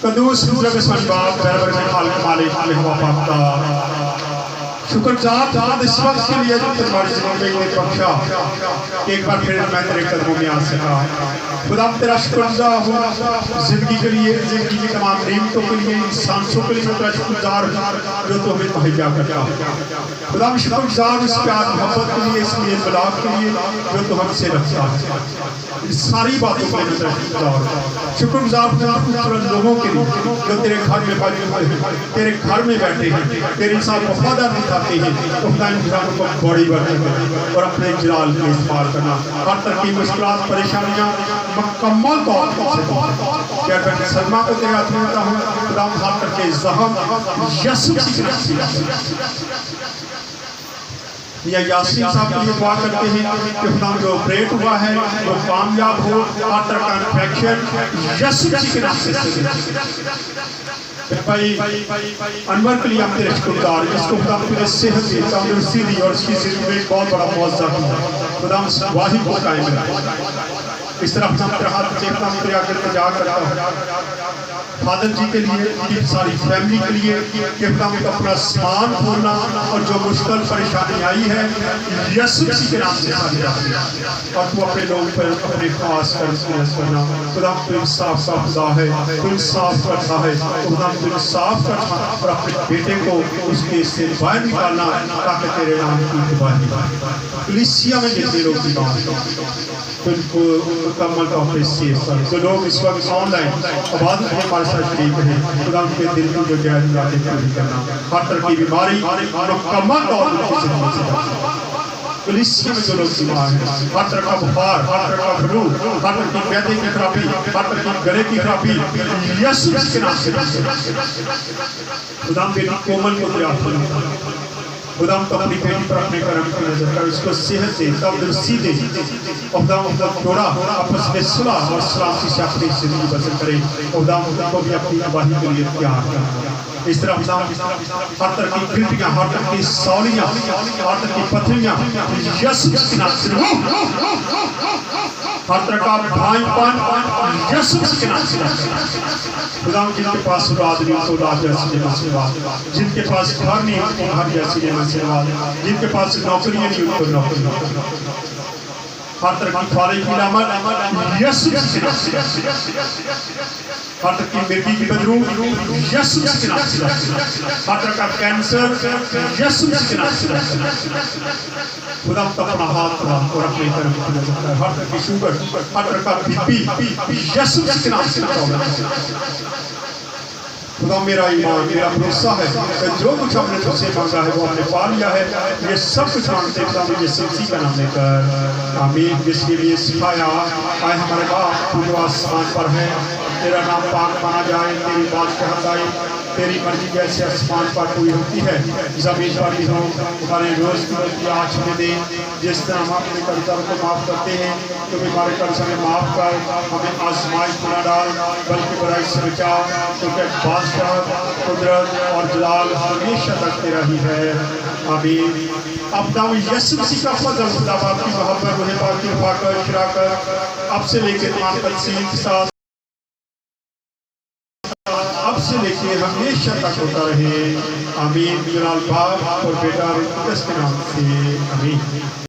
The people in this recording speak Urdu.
قدوس رب اسمانی باپ برابر میں خالق مالک میں ہوا پاکتا شکر ذات اس وقت کے لیے جو تمہاری زندگی میں بخشا کہ ایک بار پھر میں تیرے قدموں میں آ سکا خدا تیرا شکر گزار ہوں زندگی کے لیے زندگی کی تمام نعمتوں کے لیے انسانوں کے لیے میں تیرا شکر گزار ہوں جو تو ہمیں مہیا کرتا خدا میں شکر گزار اس پیار محبت کے لیے اس لیے بلاغ کے لیے جو تو ہم سے رکھتا ہے ساری باتوں کے لیے میں تیرا شکر گزار ہوں لوگوں کے لیے جو تیرے گھر میں بیٹھے ہوئے ہیں تیرے گھر میں بیٹھے ہیں تیرے ساتھ وفادار دکھاتے ہیں تو خدا ان گھروں کو بڑی برکت اور اپنے جلال کے استعمال کرنا ہر طرح کی مشکلات پریشانیاں مکمل طور پر کیا کہ سلمہ کو تیرے ہاتھ میں دیتا ہوں خدا ہر طرح کے زخم یسوع کی یا یاسین صاحب کے لیے دعا کرتے ہیں کہ خدا جو آپریٹ ہوا ہے وہ کامیاب ہو ہر طرح کا انفیکشن یسوع کے نام سے بھائی انور کے لیے ہم تیرے شکر گزار جس کو خدا نے صحت دی تندرستی دی اور اس کی زندگی میں بہت بڑا معجزہ کیا خدا ہم واحد کو قائم رکھے اس طرح ہم تیرے ہاتھ دیکھتا ہوں تیرے آگے التجا کرتا ہوں فادر جی کے لیے ان کی ساری فیملی کے لیے کہ خدا ہم اپنا سامان کھولنا اور جو مشکل پریشانی آئی ہے یسوع کے نام سے ساری جاتی اور تو اپنے لوگ پر اپنے خاص کرنا خدا ہم تو انصاف کا خدا ہے تو انصاف کرتا ہے خدا ہم تو انصاف کرنا اور اپنے بیٹے کو اس کے سے باہر نکالنا تاکہ تیرے نام کی تباہی کلیسیا میں جتنے لوگ کی بات تو ان کو مکمل طور پر سیف کر جو لوگ اس وقت آن لائن عبادت میں ہمارے ساتھ شریک ہیں خدا ان کے دل کی جو غیر مرادیں پوری کرنا ہر طرح کی بیماری مکمل طور پر کی زندگی سے کلیسیا میں جو لوگ بیمار ہیں ہر طرح کا بخار ہر طرح کا فلو ہر طرح کی معدے کی خرابی ہر طرح کی گلے کی خرابی یسوع کے نام سے خدا ہم بیٹی کومل کو تیار کرنا خدا ہم تو اپنی بیٹی پر اپنے کرم کی نظر کر اس کو صحت دے تندرستی دے خدا ہم جوڑا آپس میں صلح اور سلامتی سے اپنی زندگی بسر کرے خدا ہم کو بھی اپنی تباہی کے لیے تیار کرنا اس طرح خدا ہر طرح کی گھٹیاں ہر طرح کی سولیاں ہر طرح کی پتھریاں یسوع کے نام سے ہر طرح کا بھائی پان یسوع کے نام سے خدا جن کے پاس اولاد نہیں تو اولاد جیسی نعمت سے نواز جن کے پاس گھر نہیں تو گھر جیسی نعمت سے نواز جن کے پاس نوکریاں نہیں تو نوکری ہر طرح کی فارغ کی نعمت یسوع کے نام سے ہر طرح کی مرگی کی بدرو یسوع کے نام سے ہر طرح کا کینسر یسوع کے نام سے خدا ہم اپنا ہاتھ اور اپنے طرف کی نظر کرتا ہے ہر طرح کی شوگر ہر طرح کا بی پی یسوع کے نام سے خدا میرا ایمان میرا بھروسہ ہے کہ جو کچھ ہم نے تجھ سے مانگا ہے وہ ہم نے پا لیا ہے یہ سب کچھ مانگتے خدا مجھے اسی کا نام لے کر آمین جس کے لیے سکھایا آئے ہمارے باپ تو جو آسمان پر ہے تیرا نام پاک مانا جائے تیری بادشاہت آئے تیری مرضی جیسے آسمان پر کوئی ہوتی ہے زمین پر بھی ہو ہمارے روز کی روزی آج ہمیں دے جس طرح ہم اپنے قرضوں کو معاف کرتے ہیں تو ہمارے قرض ہمیں معاف کر ہمیں آزمائش میں نہ ڈال بلکہ برائی سے بچا کیونکہ بادشاہت قدرت اور جلال ہمیشہ تک تیرا ہی ہے آمین اب نام یسوع مسیح کا فضل خدا باپ کی محبت روح پاک کی رفاقت شراکت اب سے لے کے تمام تقسیم کے ساتھ اب سے لے کے ہمیشہ تک ہوتا رہے آمین جلال باپ اور بیٹا کے نام سے آمین